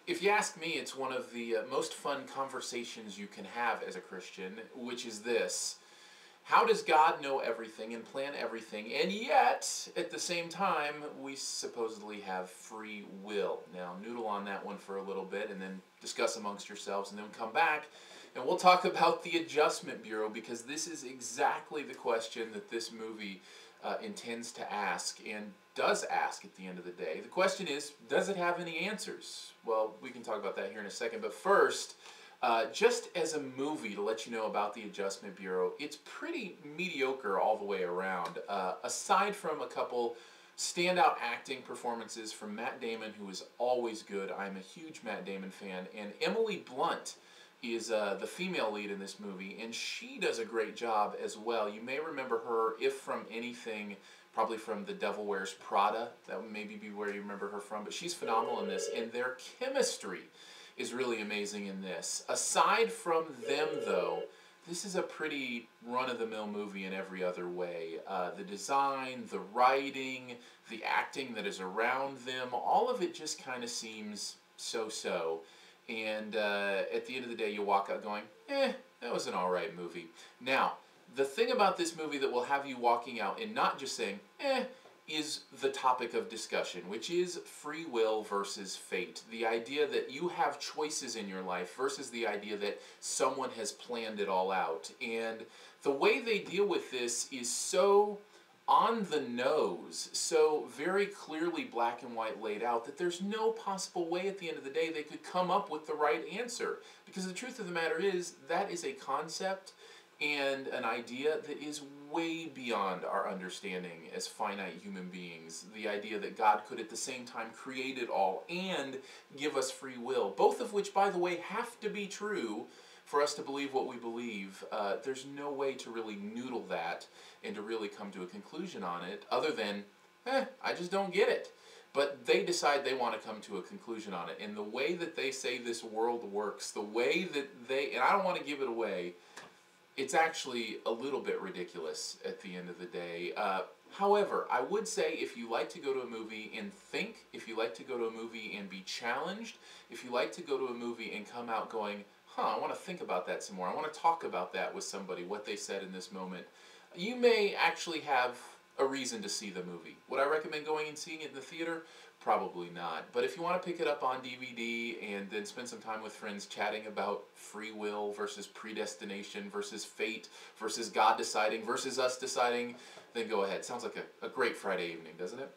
If you ask me, it's one of the most fun conversations you can have as a Christian, which is this. How does God know everything and plan everything, and yet, at the same time, we supposedly have free will? Now, noodle on that one for a little bit, and then discuss amongst yourselves, and then come back, and we'll talk about the Adjustment Bureau, because this is exactly the question that this movie intends to ask, and does ask at the end of the day. The question is, does it have any answers? Well, we can talk about that here in a second, but first, just as a movie to let you know about the Adjustment Bureau, it's pretty mediocre all the way around. Aside from a couple standout acting performances from Matt Damon, who is always good. I'm a huge Matt Damon fan, and Emily Blunt is the female lead in this movie, and she does a great job as well. You may remember her, if from anything, probably from The Devil Wears Prada. That would maybe be where you remember her from, but she's phenomenal in this, and their chemistry is really amazing in this. Aside from them, though, this is a pretty run-of-the-mill movie in every other way. The design, the writing, the acting that is around them, all of it just kind of seems so-so. And at the end of the day, you walk out going, that was an alright movie. Now, the thing about this movie that will have you walking out and not just saying, is the topic of discussion, which is free will versus fate. The idea that you have choices in your life versus the idea that someone has planned it all out. And the way they deal with this is so on the nose, so very clearly black and white laid out, that there's no possible way at the end of the day they could come up with the right answer. Because the truth of the matter is, that is a concept and an idea that is way beyond our understanding as finite human beings. The idea that God could at the same time create it all and give us free will, both of which, by the way, have to be true for us to believe what we believe. There's no way to really noodle that and to really come to a conclusion on it other than, I just don't get it. But they decide they want to come to a conclusion on it. And the way that they say this world works, the way that they, and I don't want to give it away, it's actually a little bit ridiculous at the end of the day. However, I would say if you like to go to a movie and think, if you like to go to a movie and be challenged, if you like to go to a movie and come out going, I want to think about that some more, I want to talk about that with somebody, what they said in this moment, you may actually have a reason to see the movie. Would I recommend going and seeing it in the theater? Probably not. But if you want to pick it up on DVD and then spend some time with friends chatting about free will versus predestination versus fate versus God deciding versus us deciding, then go ahead. Sounds like a great Friday evening, doesn't it?